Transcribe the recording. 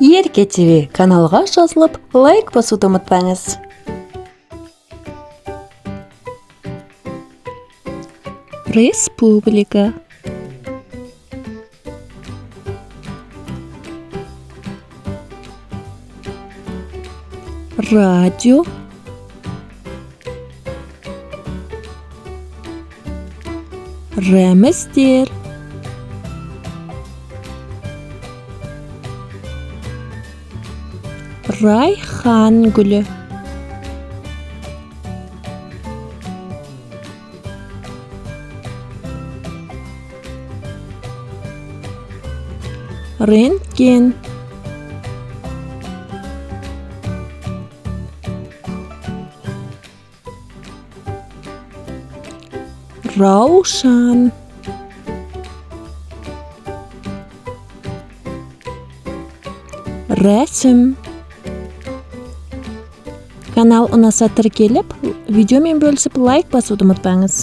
Ерке ТВ каналға жазылып, лайк басуды ұмытпаңыз. Республика. Радио. Рәміздер. Райхан гүлі. Рентген. Раушан. Рәсім. Канал ұнаса тіркеліп, видеомен бөлісіп лайк басуды ұмытпаңыз.